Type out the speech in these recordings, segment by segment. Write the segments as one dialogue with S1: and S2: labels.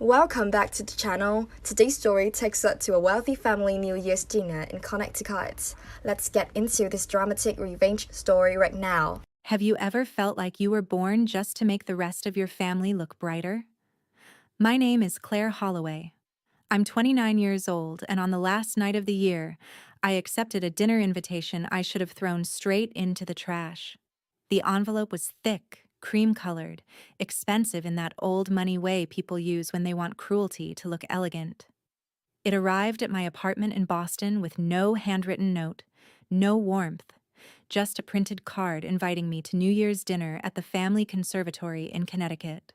S1: Welcome back to the channel. Today's story takes us to a wealthy family New Year's dinner in Connecticut. Let's get into this dramatic revenge story right now.
S2: Have you ever felt like you were born just to make the rest of your family look brighter? My name is Claire Holloway. I'm 29 years old, and on the last night of the year, I accepted a dinner invitation I should have thrown straight into the trash. The envelope was thick, cream-colored, expensive in that old money way people use when they want cruelty to look elegant. It arrived at my apartment in Boston with no handwritten note, no warmth, just a printed card inviting me to New Year's dinner at the family conservatory in Connecticut.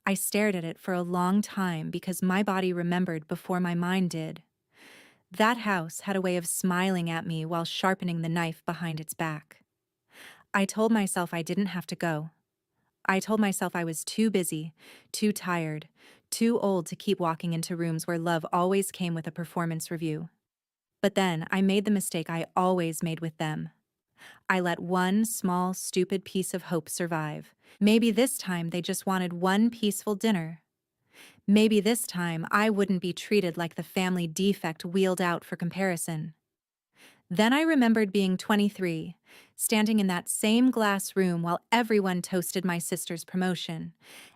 S2: I stared at it for a long time because my body remembered before my mind did. That house had a way of smiling at me while sharpening the knife behind its back. I told myself I didn't have to go. I told myself I was too busy, too tired, too old to keep walking into rooms where love always came with a performance review. But then I made the mistake I always made with them. I let one small, stupid piece of hope survive. Maybe this time they just wanted one peaceful dinner. Maybe this time I wouldn't be treated like the family defect wheeled out for comparison. Then I remembered being 23, standing in that same glass room while everyone toasted my sister's promotion,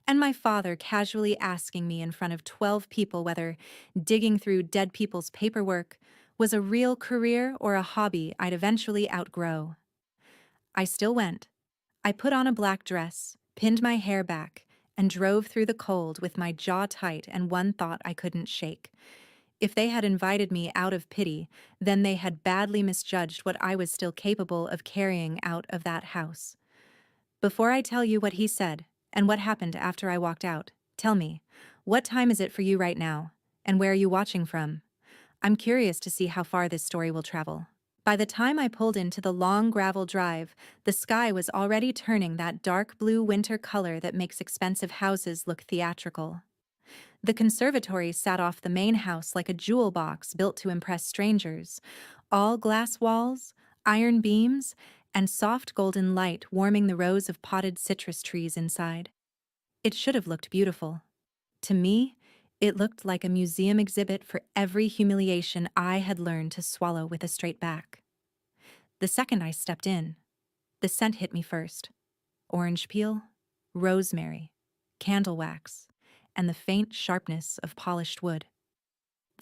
S2: and my father casually asking me in front of 12 people whether digging through dead people's paperwork was a real career or a hobby I'd eventually outgrow. I still went. I put on a black dress, pinned my hair back, and drove through the cold with my jaw tight and one thought I couldn't shake. If they had invited me out of pity, then they had badly misjudged what I was still capable of carrying out of that house. Before I tell you what he said, and what happened after I walked out, tell me, what time is it for you right now, and where are you watching from? I'm curious to see how far this story will travel. By the time I pulled into the long gravel drive, the sky was already turning that dark blue winter color that makes expensive houses look theatrical. The conservatory sat off the main house like a jewel box built to impress strangers, all glass walls, iron beams, and soft golden light warming the rows of potted citrus trees inside. It should have looked beautiful. To me, it looked like a museum exhibit for every humiliation I had learned to swallow with a straight back. The second I stepped in, the scent hit me first. Orange peel, rosemary, candle wax, and the faint sharpness of polished wood.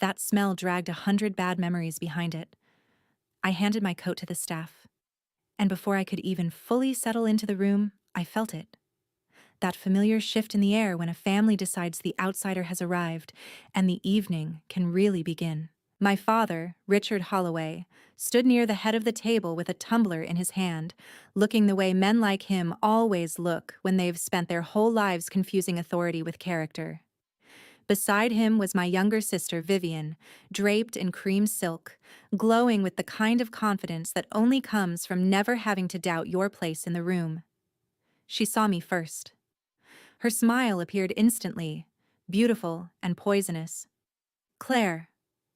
S2: That smell dragged 100 bad memories behind it. I handed my coat to the staff, and before I could even fully settle into the room, I felt it. That familiar shift in the air when a family decides the outsider has arrived and the evening can really begin. My father, Richard Holloway, stood near the head of the table with a tumbler in his hand, looking the way men like him always look when they've spent their whole lives confusing authority with character. Beside him was my younger sister, Vivian, draped in cream silk, glowing with the kind of confidence that only comes from never having to doubt your place in the room. She saw me first. Her smile appeared instantly, beautiful and poisonous. "Claire,"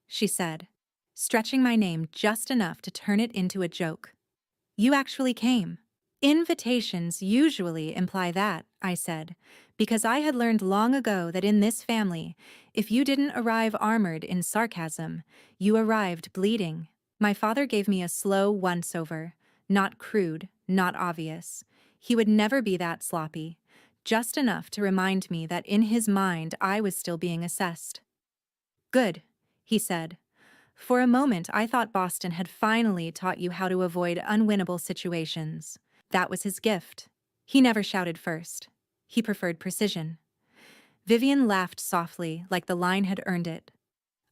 S2: she said, stretching my name just enough to turn it into a joke. "You actually came." "Invitations usually imply that," I said, because I had learned long ago that in this family, if you didn't arrive armored in sarcasm, you arrived bleeding. My father gave me a slow once-over, not crude, not obvious. He would never be that sloppy, just enough to remind me that in his mind I was still being assessed. "Good," he said. "For a moment I thought Boston had finally taught you how to avoid unwinnable situations." That was his gift. He never shouted first. He preferred precision. Vivian laughed softly, like the line had earned it.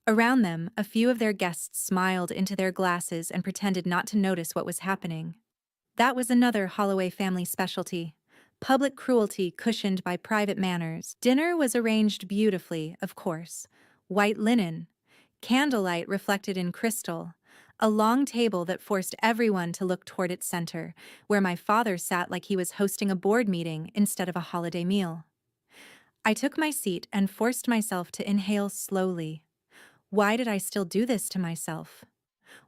S2: Around them, a few of their guests smiled into their glasses and pretended not to notice what was happening. That was another Holloway family specialty. Public cruelty cushioned by private manners. Dinner was arranged beautifully, of course. White linen, candlelight reflected in crystal, a long table that forced everyone to look toward its center, where my father sat like he was hosting a board meeting instead of a holiday meal. I took my seat and forced myself to inhale slowly. Why did I still do this to myself?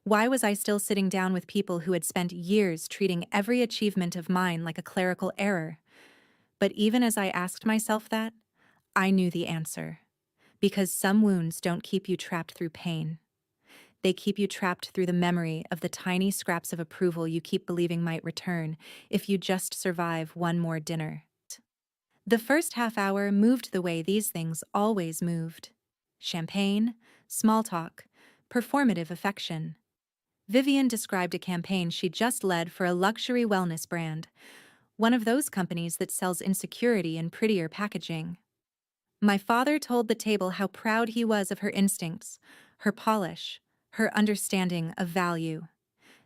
S2: Why was I still sitting down with people who had spent years treating every achievement of mine like a clerical error? But even as I asked myself that, I knew the answer. Because some wounds don't keep you trapped through pain. They keep you trapped through the memory of the tiny scraps of approval you keep believing might return if you just survive one more dinner. The first half hour moved the way these things always moved. Champagne, small talk, performative affection. Vivian described a campaign she just led for a luxury wellness brand, one of those companies that sells insecurity in prettier packaging. My father told the table how proud he was of her instincts, her polish, her understanding of value.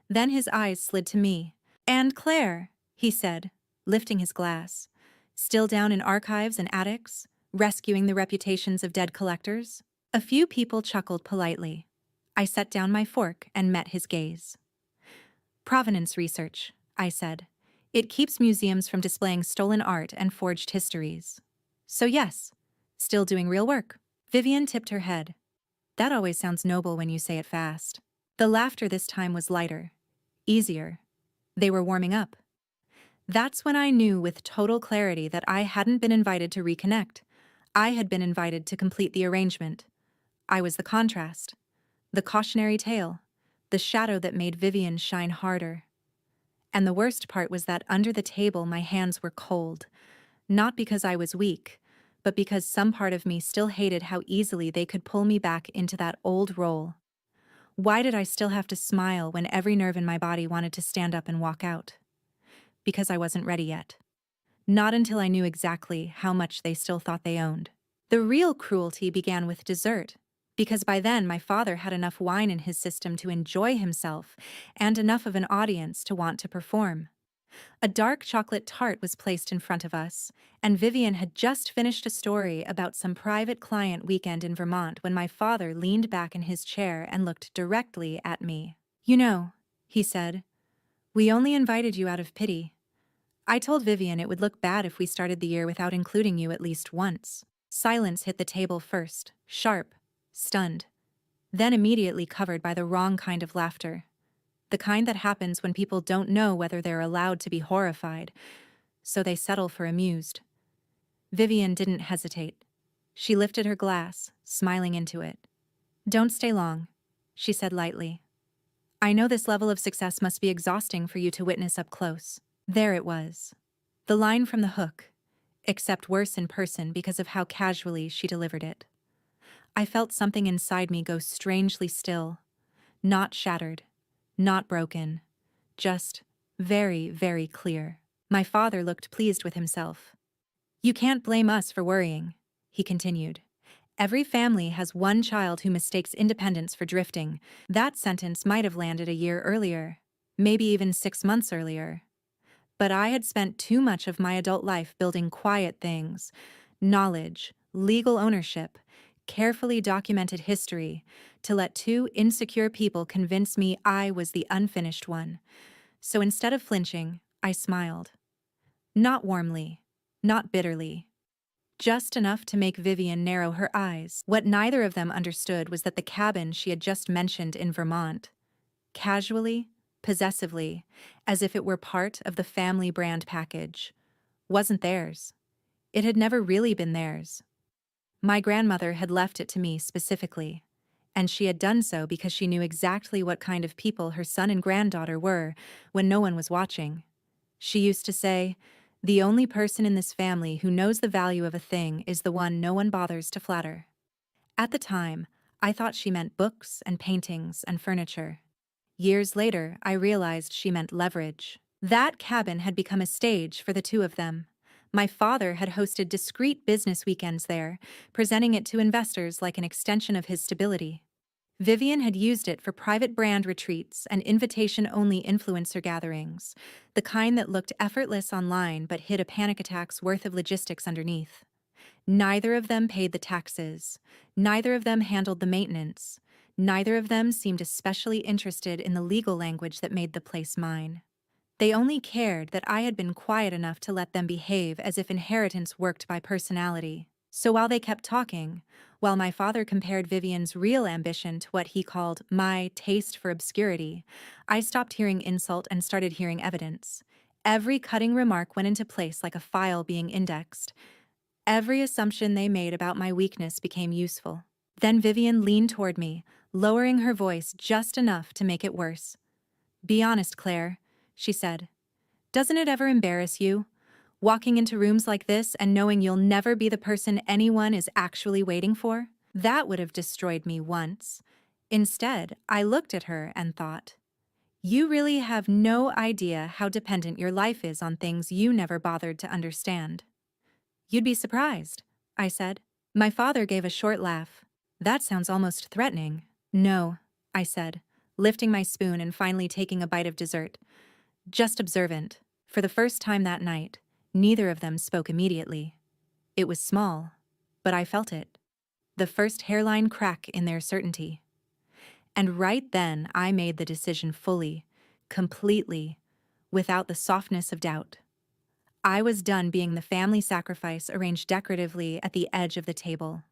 S2: Then his eyes slid to me. "And Claire," he said, lifting his glass, "still down in archives and attics, rescuing the reputations of dead collectors?" A few people chuckled politely. I set down my fork and met his gaze. "Provenance research," I said. "It keeps museums from displaying stolen art and forged histories." "So yes, still doing real work." Vivian tipped her head. "That always sounds noble when you say it fast." The laughter this time was lighter, easier. They were warming up. That's when I knew with total clarity that I hadn't been invited to reconnect. I had been invited to complete the arrangement. I was the contrast, the cautionary tale, the shadow that made Vivian shine harder. And the worst part was that under the table my hands were cold, not because I was weak, but because some part of me still hated how easily they could pull me back into that old role. Why did I still have to smile when every nerve in my body wanted to stand up and walk out? Because I wasn't ready yet. Not until I knew exactly how much they still thought they owned. The real cruelty began with dessert, because by then my father had enough wine in his system to enjoy himself and enough of an audience to want to perform. A dark chocolate tart was placed in front of us, and Vivian had just finished a story about some private client weekend in Vermont when my father leaned back in his chair and looked directly at me. "You know," he said, "we only invited you out of pity. I told Vivian it would look bad if we started the year without including you at least once." Silence hit the table first, sharp, stunned, then immediately covered by the wrong kind of laughter. The kind that happens when people don't know whether they're allowed to be horrified, so they settle for amused. Vivian didn't hesitate. She lifted her glass, smiling into it. "Don't stay long," she said lightly. "I know this level of success must be exhausting for you to witness up close." There it was. The line from the hook, except worse in person because of how casually she delivered it. I felt something inside me go strangely still, not shattered, not broken, just very, very clear. My father looked pleased with himself. "You can't blame us for worrying," he continued. "Every family has one child who mistakes independence for drifting." That sentence might have landed a year earlier, maybe even 6 months earlier. But I had spent too much of my adult life building quiet things, knowledge, legal ownership, carefully documented history, to let two insecure people convince me I was the unfinished one. So instead of flinching, I smiled. Not warmly, not bitterly. Just enough to make Vivian narrow her eyes. What neither of them understood was that the cabin she had just mentioned in Vermont, casually, possessively, as if it were part of the family brand package, wasn't theirs. It had never really been theirs. My grandmother had left it to me specifically, and she had done so because she knew exactly what kind of people her son and granddaughter were when no one was watching. She used to say, "The only person in this family who knows the value of a thing is the one no one bothers to flatter." At the time, I thought she meant books and paintings and furniture. Years later, I realized she meant leverage. That cabin had become a stage for the two of them. My father had hosted discreet business weekends there, presenting it to investors like an extension of his stability. Vivian had used it for private brand retreats and invitation-only influencer gatherings, the kind that looked effortless online but hid a panic attack's worth of logistics underneath. Neither of them paid the taxes. Neither of them handled the maintenance. Neither of them seemed especially interested in the legal language that made the place mine. They only cared that I had been quiet enough to let them behave as if inheritance worked by personality. So while they kept talking, while my father compared Vivian's real ambition to what he called my taste for obscurity, I stopped hearing insult and started hearing evidence. Every cutting remark went into place like a file being indexed. Every assumption they made about my weakness became useful. Then Vivian leaned toward me, lowering her voice just enough to make it worse. "Be honest, Claire," she said. "Doesn't it ever embarrass you? Walking into rooms like this and knowing you'll never be the person anyone is actually waiting for? That would have destroyed me once." Instead, I looked at her and thought, "You really have no idea how dependent your life is on things you never bothered to understand." "You'd be surprised," I said. My father gave a short laugh. "That sounds almost threatening." "No," I said, lifting my spoon and finally taking a bite of dessert. "Just observant." For the first time that night, neither of them spoke immediately. It was small, but I felt it. The first hairline crack in their certainty. And right then I made the decision fully, completely, without the softness of doubt. I was done being the family sacrifice arranged decoratively at the edge of the table.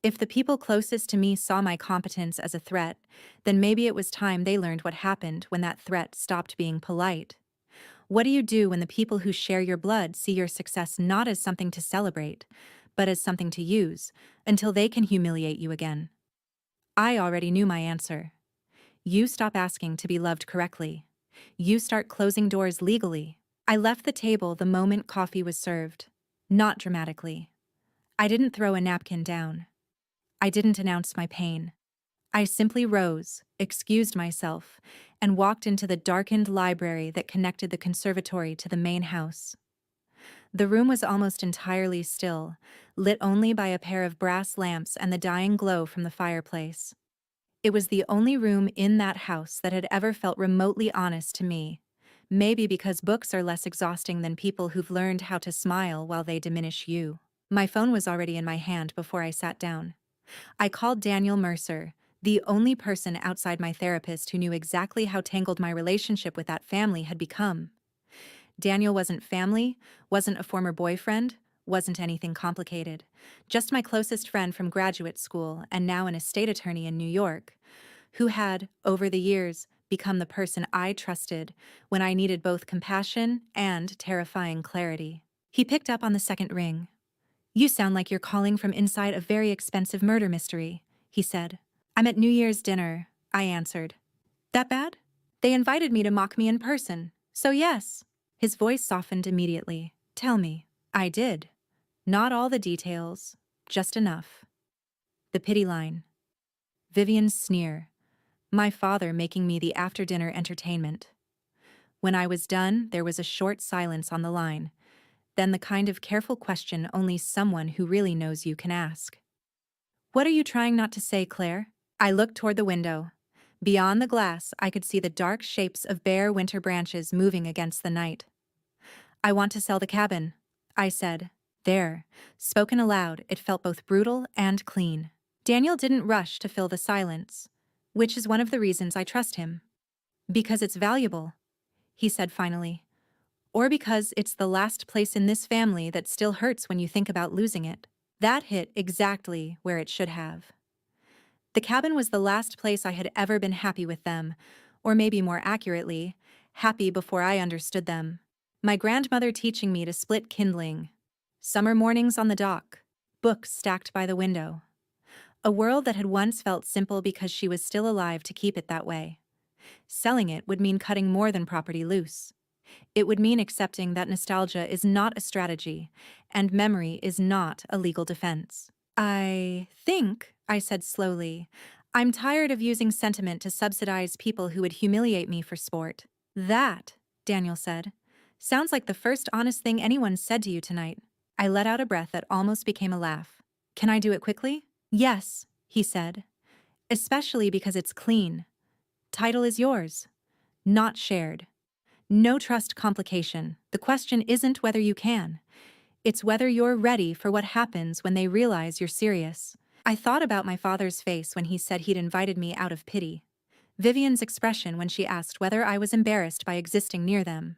S2: If the people closest to me saw my competence as a threat, then maybe it was time they learned what happened when that threat stopped being polite. What do you do when the people who share your blood see your success not as something to celebrate, but as something to use, until they can humiliate you again? I already knew my answer. You stop asking to be loved correctly. You start closing doors legally. I left the table the moment coffee was served. Not dramatically. I didn't throw a napkin down. I didn't announce my pain. I simply rose, excused myself, and walked into the darkened library that connected the conservatory to the main house. The room was almost entirely still, lit only by a pair of brass lamps and the dying glow from the fireplace. It was the only room in that house that had ever felt remotely honest to me. Maybe because books are less exhausting than people who've learned how to smile while they diminish you. My phone was already in my hand before I sat down. I called Daniel Mercer, the only person outside my therapist who knew exactly how tangled my relationship with that family had become. Daniel wasn't family, wasn't a former boyfriend, wasn't anything complicated. Just my closest friend from graduate school and now an estate attorney in New York, who had, over the years, become the person I trusted when I needed both compassion and terrifying clarity. He picked up on the second ring. "You sound like you're calling from inside a very expensive murder mystery," he said. "I'm at New Year's dinner," I answered. "That bad?" "They invited me to mock me in person, so yes." His voice softened immediately. "Tell me." I did. Not all the details, just enough. The pity line. Vivian's sneer. My father making me the after-dinner entertainment. When I was done, there was a short silence on the line, then the kind of careful question only someone who really knows you can ask. "What are you trying not to say, Claire?" I looked toward the window. Beyond the glass, I could see the dark shapes of bare winter branches moving against the night. "I want to sell the cabin," I said. There, spoken aloud, it felt both brutal and clean. Daniel didn't rush to fill the silence, which is one of the reasons I trust him. "Because it's valuable," he said finally. "Or because it's the last place in this family that still hurts when you think about losing it." That hit exactly where it should have. The cabin was the last place I had ever been happy with them, or maybe more accurately, happy before I understood them. My grandmother teaching me to split kindling. Summer mornings on the dock. Books stacked by the window. A world that had once felt simple because she was still alive to keep it that way. Selling it would mean cutting more than property loose. It would mean accepting that nostalgia is not a strategy, and memory is not a legal defense. "I think," I said slowly, "I'm tired of using sentiment to subsidize people who would humiliate me for sport." "That," Daniel said, "sounds like the first honest thing anyone said to you tonight." I let out a breath that almost became a laugh. "Can I do it quickly?" "Yes," he said, "especially because it's clean. Title is yours, not shared. No trust complication. The question isn't whether you can. It's whether you're ready for what happens when they realize you're serious." I thought about my father's face when he said he'd invited me out of pity. Vivian's expression when she asked whether I was embarrassed by existing near them.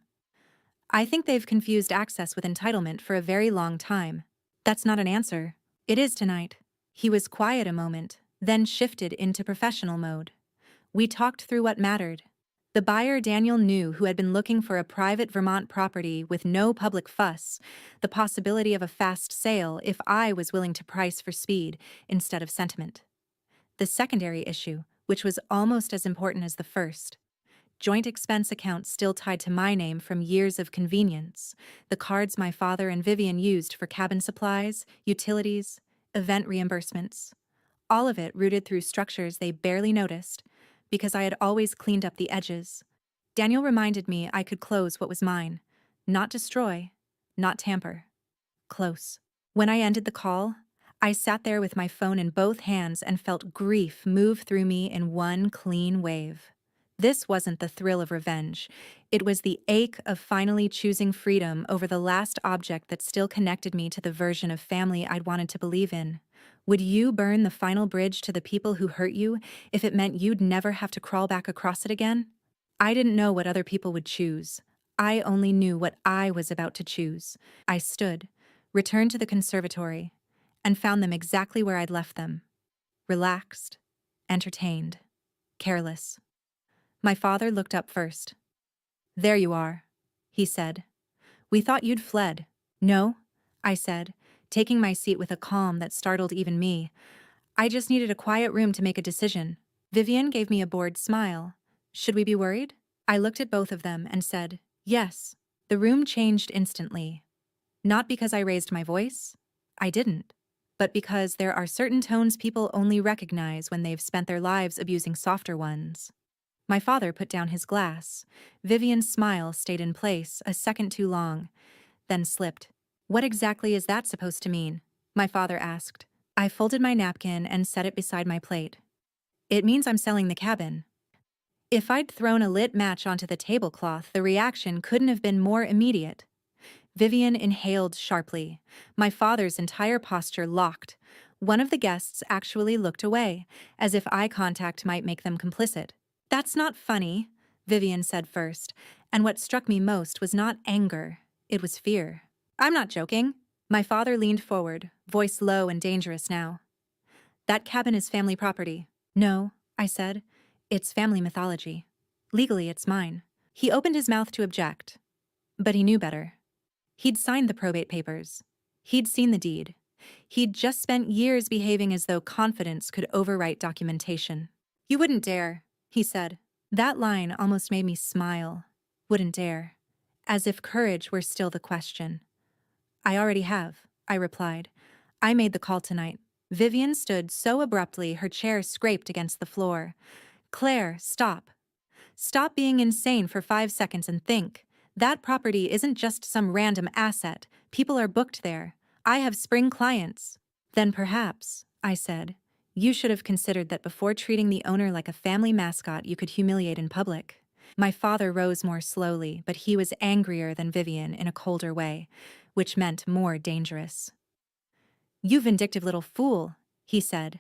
S2: I think they've confused access with entitlement for a very long time. That's not an answer. It is tonight. He was quiet a moment, then shifted into professional mode. We talked through what mattered. The buyer Daniel knew, who had been looking for a private Vermont property with no public fuss, the possibility of a fast sale if I was willing to price for speed instead of sentiment. The secondary issue, which was almost as important as the first, joint expense accounts still tied to my name from years of convenience, the cards my father and Vivian used for cabin supplies, utilities, event reimbursements, all of it rooted through structures they barely noticed, because I had always cleaned up the edges. Daniel reminded me I could close what was mine, not destroy, not tamper. Close. When I ended the call, I sat there with my phone in both hands and felt grief move through me in one clean wave. This wasn't the thrill of revenge. It was the ache of finally choosing freedom over the last object that still connected me to the version of family I'd wanted to believe in. Would you burn the final bridge to the people who hurt you if it meant you'd never have to crawl back across it again? I didn't know what other people would choose. I only knew what I was about to choose. I stood, returned to the conservatory, and found them exactly where I'd left them. Relaxed, entertained, careless. My father looked up first. "There you are," he said. "We thought you'd fled." "No," I said, taking my seat with a calm that startled even me. "I just needed a quiet room to make a decision." Vivian gave me a bored smile. "Should we be worried?" I looked at both of them and said, "Yes." The room changed instantly. Not because I raised my voice. I didn't. But because there are certain tones people only recognize when they've spent their lives abusing softer ones. My father put down his glass. Vivian's smile stayed in place a second too long, then slipped. "What exactly is that supposed to mean?" my father asked. I folded my napkin and set it beside my plate. "It means I'm selling the cabin." If I'd thrown a lit match onto the tablecloth, the reaction couldn't have been more immediate. Vivian inhaled sharply. My father's entire posture locked. One of the guests actually looked away, as if eye contact might make them complicit. "That's not funny," Vivian said first, and what struck me most was not anger, it was fear. "I'm not joking." My father leaned forward, voice low and dangerous now. "That cabin is family property." "No," I said. "It's family mythology. Legally, it's mine." He opened his mouth to object, but he knew better. He'd signed the probate papers. He'd seen the deed. He'd just spent years behaving as though confidence could overwrite documentation. "You wouldn't dare," he said. That line almost made me smile. Wouldn't dare. As if courage were still the question. "I already have," I replied. "I made the call tonight." Vivian stood so abruptly her chair scraped against the floor. "Claire, stop. Stop being insane for 5 seconds and think. That property isn't just some random asset. People are booked there. I have spring clients." "Then perhaps," I said, "you should have considered that before treating the owner like a family mascot you could humiliate in public." My father rose more slowly, but he was angrier than Vivian in a colder way, which meant more dangerous. "You vindictive little fool," he said.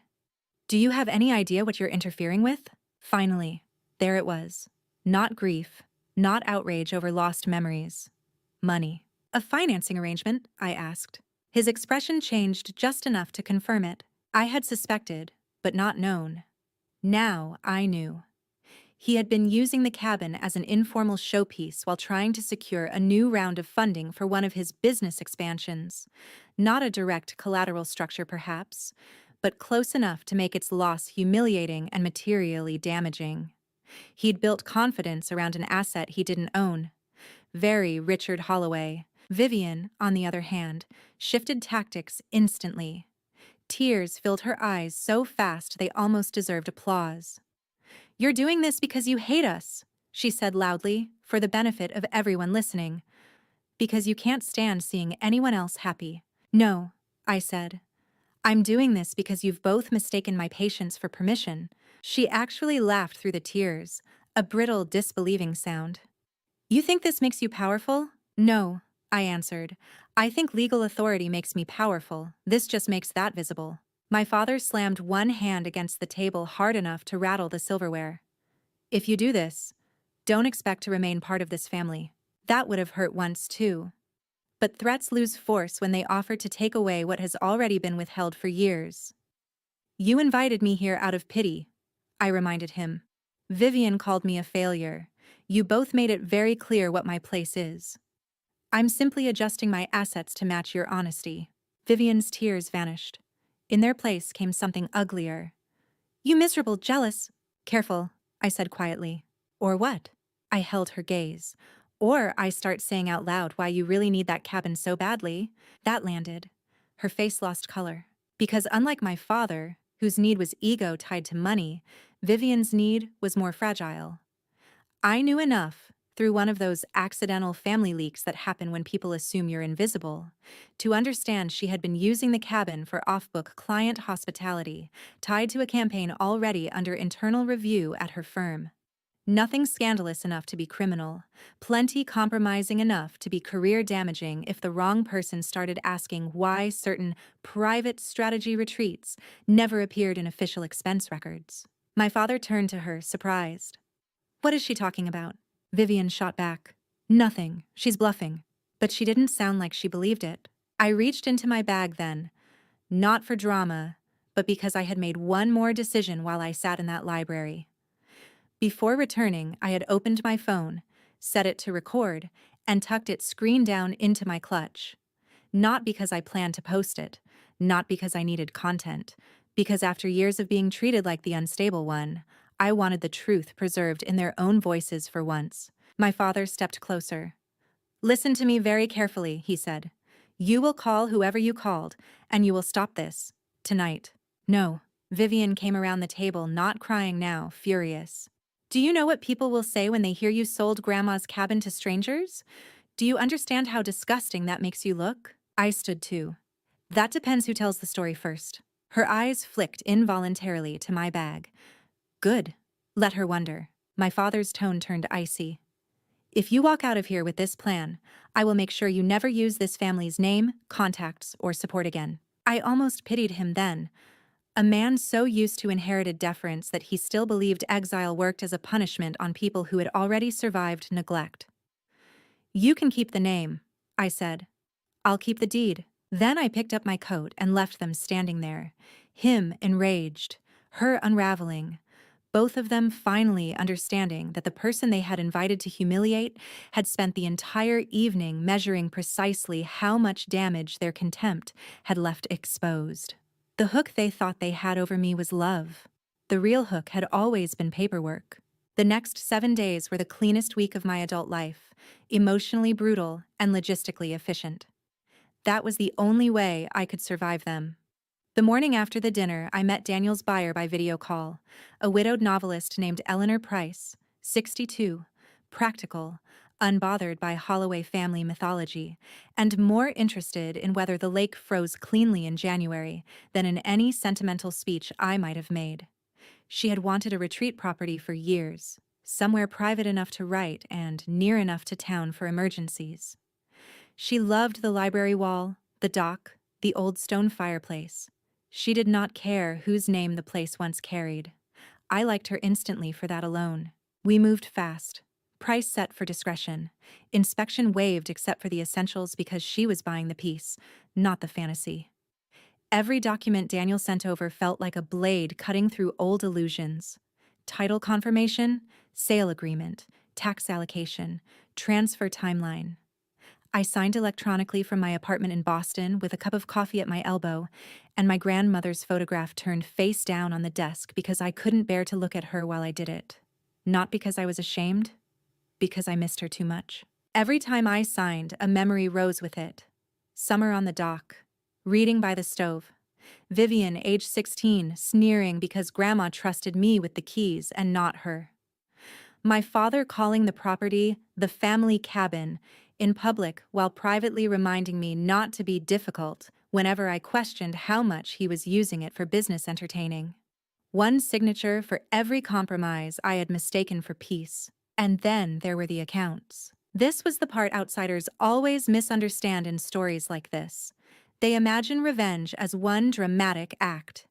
S2: "Do you have any idea what you're interfering with?" Finally, there it was. Not grief, not outrage over lost memories. Money. "A financing arrangement?" I asked. His expression changed just enough to confirm it. I had suspected, but not known. Now I knew. He had been using the cabin as an informal showpiece while trying to secure a new round of funding for one of his business expansions. Not a direct collateral structure, perhaps, but close enough to make its loss humiliating and materially damaging. He'd built confidence around an asset he didn't own. Very Richard Holloway. Vivian, on the other hand, shifted tactics instantly. Tears filled her eyes so fast they almost deserved applause. "You're doing this because you hate us," she said loudly, for the benefit of everyone listening. "Because you can't stand seeing anyone else happy." "No," I said. "I'm doing this because you've both mistaken my patience for permission." She actually laughed through the tears, a brittle, disbelieving sound. "You think this makes you powerful?" "No," I answered. "I think legal authority makes me powerful. This just makes that visible." My father slammed one hand against the table hard enough to rattle the silverware. "If you do this, don't expect to remain part of this family." That would have hurt once, too. But threats lose force when they offer to take away what has already been withheld for years. "You invited me here out of pity," I reminded him. "Vivian called me a failure. You both made it very clear what my place is. I'm simply adjusting my assets to match your honesty." Vivian's tears vanished. In their place came something uglier. "You miserable, jealous—" "Careful," I said quietly. "Or what?" I held her gaze. "Or I start saying out loud why you really need that cabin so badly." That landed. Her face lost color. Because unlike my father, whose need was ego tied to money, Vivian's need was more fragile. I knew enough, through one of those accidental family leaks that happen when people assume you're invisible, to understand she had been using the cabin for off-book client hospitality, tied to a campaign already under internal review at her firm. Nothing scandalous enough to be criminal, plenty compromising enough to be career-damaging if the wrong person started asking why certain private strategy retreats never appeared in official expense records. My father turned to her, surprised. "What is she talking about?" Vivian shot back. "Nothing. She's bluffing." But she didn't sound like she believed it. I reached into my bag then, not for drama, but because I had made one more decision while I sat in that library. Before returning, I had opened my phone, set it to record, and tucked its screen down into my clutch. Not because I planned to post it, not because I needed content, because after years of being treated like the unstable one, I wanted the truth preserved in their own voices for once. My father stepped closer. "Listen to me very carefully," he said. "You will call whoever you called, and you will stop this. Tonight." "No." Vivian came around the table, not crying now, furious. "Do you know what people will say when they hear you sold Grandma's cabin to strangers? Do you understand how disgusting that makes you look?" I stood too. "That depends who tells the story first." Her eyes flicked involuntarily to my bag. "Good. Let her wonder." My father's tone turned icy. "If you walk out of here with this plan, I will make sure you never use this family's name, contacts, or support again." I almost pitied him then. A man so used to inherited deference that he still believed exile worked as a punishment on people who had already survived neglect. "You can keep the name," I said. "I'll keep the deed." Then I picked up my coat and left them standing there, him enraged, her unraveling, both of them finally understanding that the person they had invited to humiliate had spent the entire evening measuring precisely how much damage their contempt had left exposed. The hook they thought they had over me was love. The real hook had always been paperwork. The next 7 days were the cleanest week of my adult life, emotionally brutal and logistically efficient. That was the only way I could survive them. The morning after the dinner, I met Daniel's buyer by video call, a widowed novelist named Eleanor Price, 62, practical, unbothered by Holloway family mythology, and more interested in whether the lake froze cleanly in January than in any sentimental speech I might have made. She had wanted a retreat property for years, somewhere private enough to write and near enough to town for emergencies. She loved the library wall, the dock, the old stone fireplace. She did not care whose name the place once carried. I liked her instantly for that alone. We moved fast. Price set for discretion. Inspection waived except for the essentials because she was buying the piece, not the fantasy. Every document Daniel sent over felt like a blade cutting through old illusions. Title confirmation, sale agreement, tax allocation, transfer timeline. I signed electronically from my apartment in Boston with a cup of coffee at my elbow, and my grandmother's photograph turned face down on the desk because I couldn't bear to look at her while I did it. Not because I was ashamed, because I missed her too much. Every time I signed, a memory rose with it. Summer on the dock, reading by the stove. Vivian, age 16, sneering because Grandma trusted me with the keys and not her. My father calling the property the family cabin in public while privately reminding me not to be difficult whenever I questioned how much he was using it for business entertaining. One signature for every compromise I had mistaken for peace. And then there were the accounts. This was the part outsiders always misunderstand in stories like this. They imagine revenge as one dramatic act.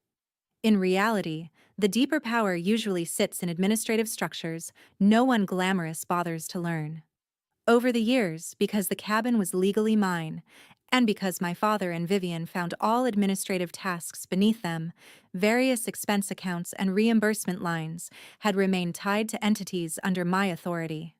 S2: In reality, the deeper power usually sits in administrative structures no one glamorous bothers to learn. Over the years, because the cabin was legally mine, and because my father and Vivian found all administrative tasks beneath them, various expense accounts and reimbursement lines had remained tied to entities under my authority.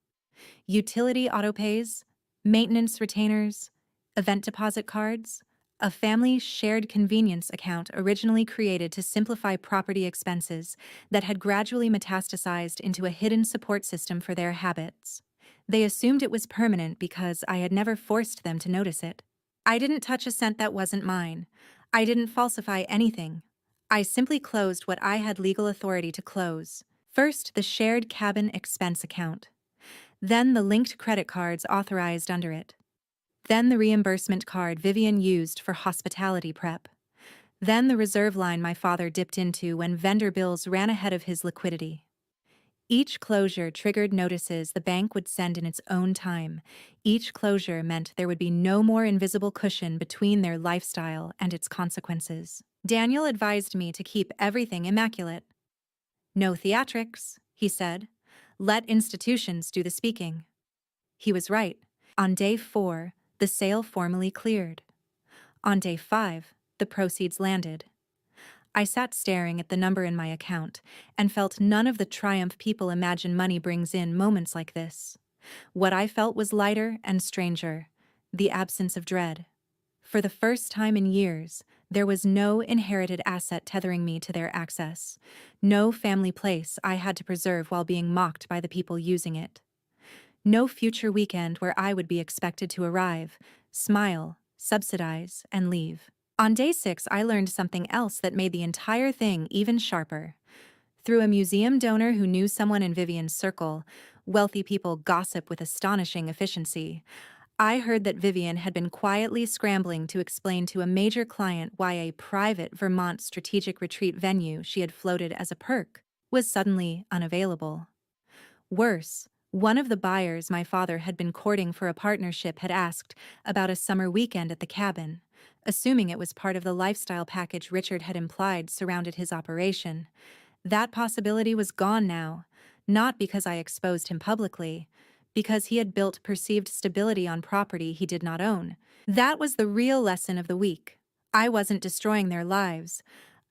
S2: utility autopays, maintenance retainers, event deposit cards, a family shared convenience account originally created to simplify property expenses that had gradually metastasized into a hidden support system for their habits. They assumed it was permanent because I had never forced them to notice it. I didn't touch a cent that wasn't mine. I didn't falsify anything. I simply closed what I had legal authority to close. First, the shared cabin expense account. Then the linked credit cards authorized under it. Then the reimbursement card Vivian used for hospitality prep. Then the reserve line my father dipped into when vendor bills ran ahead of his liquidity. Each closure triggered notices the bank would send in its own time. Each closure meant there would be no more invisible cushion between their lifestyle and its consequences. Daniel advised me to keep everything immaculate. No theatrics, he said. Let institutions do the speaking. He was right. On day 4, the sale formally cleared. On day 5, the proceeds landed. I sat staring at the number in my account and felt none of the triumph people imagine money brings in moments like this. What I felt was lighter and stranger, the absence of dread. For the first time in years, there was no inherited asset tethering me to their access, no family place I had to preserve while being mocked by the people using it. No future weekend where I would be expected to arrive, smile, subsidize, and leave. On day 6, I learned something else that made the entire thing even sharper. Through a museum donor who knew someone in Vivian's circle, wealthy people gossip with astonishing efficiency. I heard that Vivian had been quietly scrambling to explain to a major client why a private Vermont strategic retreat venue she had floated as a perk was suddenly unavailable. Worse, one of the buyers my father had been courting for a partnership had asked about a summer weekend at the cabin, assuming it was part of the lifestyle package Richard had implied surrounded his operation. That possibility was gone now, not because I exposed him publicly, because he had built perceived stability on property he did not own. That was the real lesson of the week. I wasn't destroying their lives.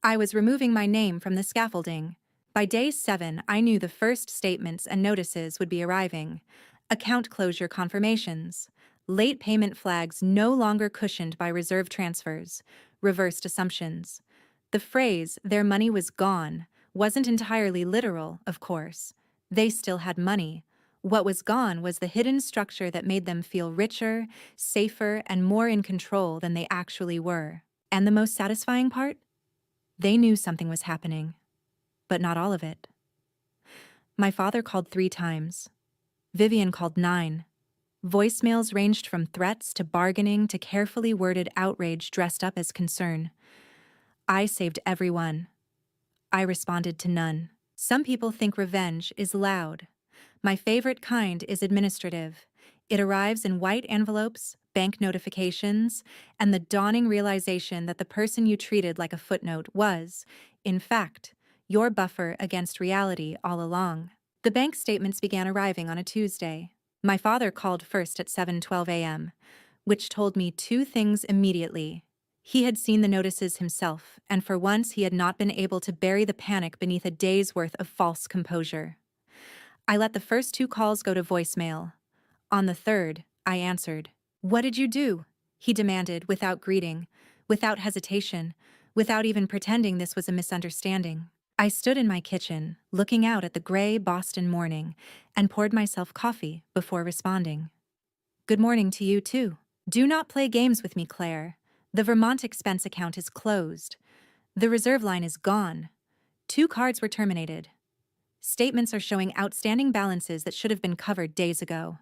S2: I was removing my name from the scaffolding. By day 7, I knew the first statements and notices would be arriving. Account closure confirmations. Late payment flags no longer cushioned by reserve transfers. Reversed assumptions. The phrase, "their money was gone," wasn't entirely literal, of course. They still had money. What was gone was the hidden structure that made them feel richer, safer, and more in control than they actually were. And the most satisfying part? They knew something was happening. But not all of it. My father called 3 times. Vivian called 9. Voicemails ranged from threats to bargaining to carefully worded outrage dressed up as concern. I saved every one. I responded to none. Some people think revenge is loud. My favorite kind is administrative. It arrives in white envelopes, bank notifications, and the dawning realization that the person you treated like a footnote was, in fact, your buffer against reality all along. The bank statements began arriving on a Tuesday. My father called first at 7:12 a.m., which told me 2 things immediately. He had seen the notices himself, and for once he had not been able to bury the panic beneath a day's worth of false composure. I let the first 2 calls go to voicemail. On the 3rd, I answered. "What did you do?" he demanded without greeting, without hesitation, without even pretending this was a misunderstanding. I stood in my kitchen, looking out at the gray Boston morning, and poured myself coffee before responding. "Good morning to you, too. Do not play games with me, Claire. The Vermont expense account is closed. The reserve line is gone. 2 cards were terminated. Statements are showing outstanding balances that should have been covered days ago.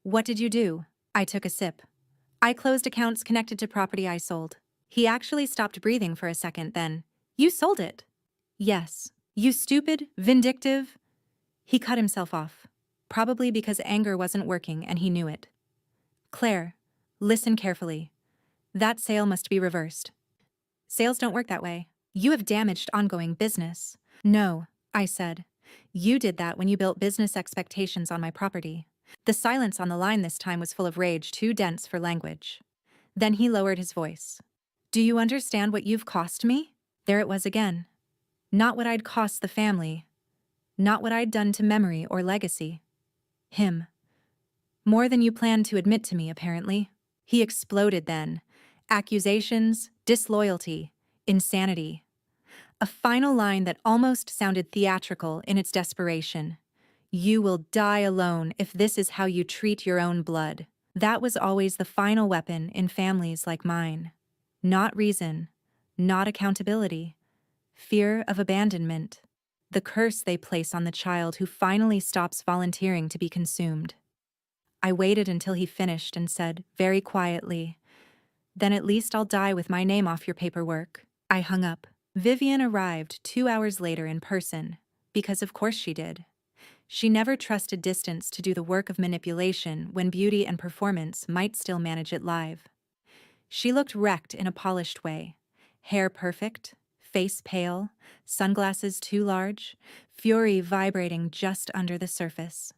S2: What did you do?" I took a sip. "I closed accounts connected to property I sold." He actually stopped breathing for a second, then, "You sold it?" "Yes. You stupid, vindictive." He cut himself off, probably because anger wasn't working and he knew it. "Claire, listen carefully. That sale must be reversed. Sales don't work that way. You have damaged ongoing business." "No," I said. "You did that when you built business expectations on my property." The silence on the line this time was full of rage too dense for language. Then he lowered his voice. "Do you understand what you've cost me?" There it was again. Not what I'd cost the family. Not what I'd done to memory or legacy. Him. More than you planned to admit to me, apparently. He exploded then. Accusations, disloyalty, insanity. A final line that almost sounded theatrical in its desperation. You will die alone if this is how you treat your own blood. That was always the final weapon in families like mine. Not reason, not accountability, fear of abandonment. The curse they place on the child who finally stops volunteering to be consumed. I waited until he finished and said, very quietly, "Then at least I'll die with my name off your paperwork." I hung up. Vivian arrived 2 hours later in person, because of course she did. She never trusted distance to do the work of manipulation when beauty and performance might still manage it live. She looked wrecked in a polished way. Hair perfect, face pale, sunglasses too large, fury vibrating just under the surface.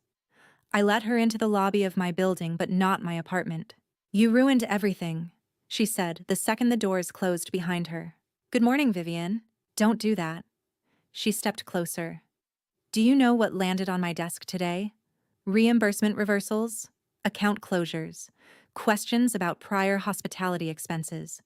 S2: I let her into the lobby of my building, but not my apartment. "You ruined everything," she said the second the doors closed behind her. "Good morning, Vivian." "Don't do that." She stepped closer. "Do you know what landed on my desk today? Reimbursement reversals, account closures, questions about prior hospitality expenses.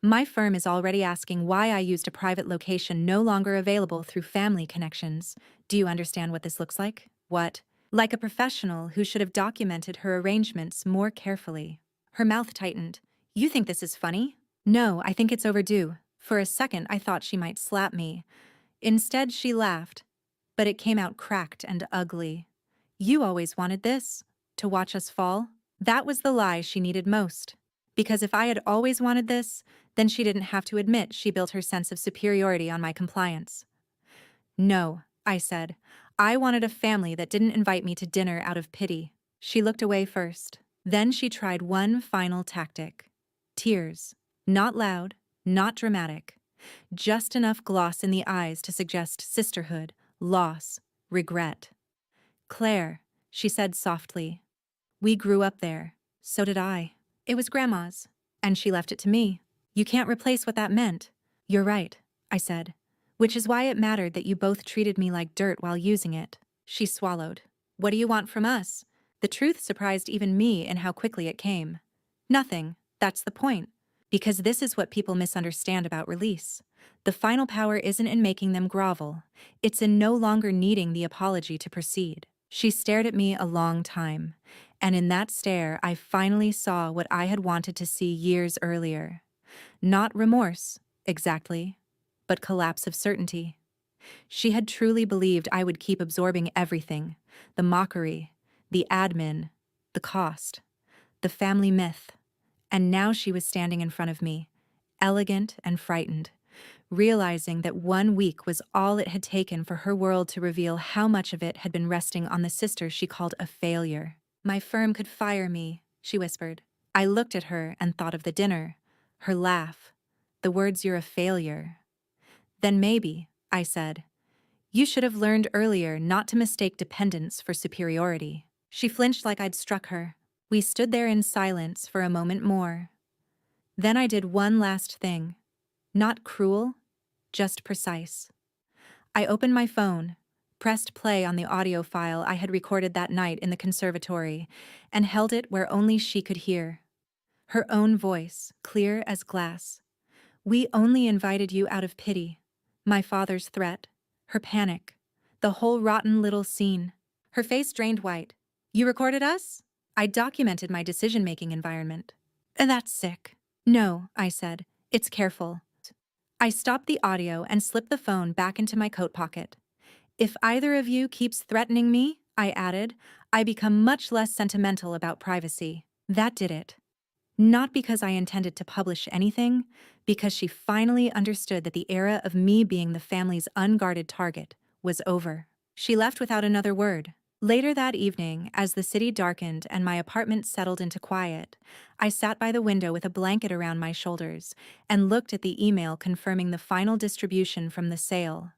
S2: My firm is already asking why I used a private location no longer available through family connections. Do you understand what this looks like? What? Like a professional who should have documented her arrangements more carefully." Her mouth tightened. "You think this is funny?" "No, I think it's overdue." For a second, I thought she might slap me. Instead, she laughed, but it came out cracked and ugly. "You always wanted this? To watch us fall?" That was the lie she needed most. Because if I had always wanted this, then she didn't have to admit she built her sense of superiority on my compliance. "No," I said. "I wanted a family that didn't invite me to dinner out of pity." She looked away first. Then she tried one final tactic. Tears. Not loud, not dramatic. Just enough gloss in the eyes to suggest sisterhood, loss, regret. "Claire," she said softly. "We grew up there. So did I. It was Grandma's. And she left it to me. You can't replace what that meant." "You're right," I said. "Which is why it mattered that you both treated me like dirt while using it." She swallowed. "What do you want from us?" The truth surprised even me in how quickly it came. "Nothing. That's the point. Because this is what people misunderstand about release. The final power isn't in making them grovel. It's in no longer needing the apology to proceed." She stared at me a long time, and in that stare I finally saw what I had wanted to see years earlier. Not remorse, exactly, but collapse of certainty. She had truly believed I would keep absorbing everything: the mockery, the admin, the cost, the family myth. And now she was standing in front of me, elegant and frightened, realizing that 1 week was all it had taken for her world to reveal how much of it had been resting on the sister she called a failure. "My firm could fire me," she whispered. I looked at her and thought of the dinner, her laugh, the words, "You're a failure." "Then maybe," I said, "you should have learned earlier not to mistake dependence for superiority." She flinched like I'd struck her. We stood there in silence for a moment more. Then I did one last thing. Not cruel, just precise. I opened my phone, pressed play on the audio file I had recorded that night in the conservatory, and held it where only she could hear. Her own voice, clear as glass. "We only invited you out of pity." My father's threat, her panic, the whole rotten little scene. Her face drained white. "You recorded us?" I documented my decision-making environment. "That's sick." "No," I said. "It's careful." I stopped the audio and slipped the phone back into my coat pocket. "If either of you keeps threatening me," I added, "I become much less sentimental about privacy." That did it. Not because I intended to publish anything, because she finally understood that the era of me being the family's unguarded target was over. She left without another word. Later that evening, as the city darkened and my apartment settled into quiet, I sat by the window with a blanket around my shoulders and looked at the email confirming the final distribution from the sale.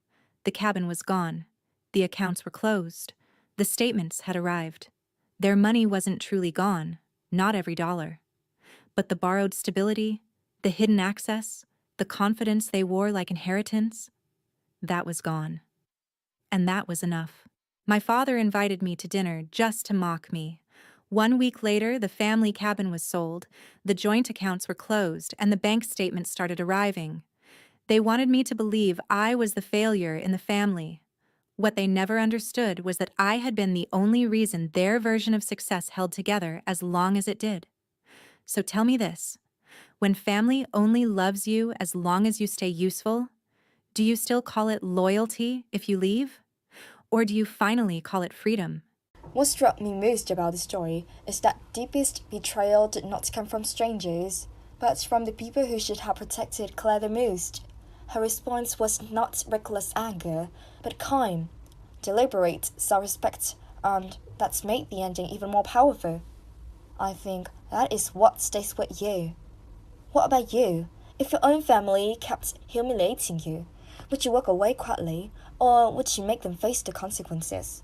S2: The cabin was gone. The accounts were closed. The statements had arrived. Their money wasn't truly gone, not every dollar. But the borrowed stability, the hidden access, the confidence they wore like inheritance, that was gone. And that was enough. My father invited me to dinner just to mock me. 1 week later, the family cabin was sold, the joint accounts were closed, and the bank statements started arriving. They wanted me to believe I was the failure in the family. What they never understood was that I had been the only reason their version of success held together as long as it did. So tell me this, when family only loves you as long as you stay useful, do you still call it loyalty if you leave? Or do you finally call it freedom?
S1: What struck me most about the story is that deepest betrayal did not come from strangers, but from the people who should have protected Claire the most. Her response was not reckless anger, but calm, deliberate self-respect, and that's made the ending even more powerful. I think that is what stays with you. What about you? If your own family kept humiliating you, would you walk away quietly, or would you make them face the consequences?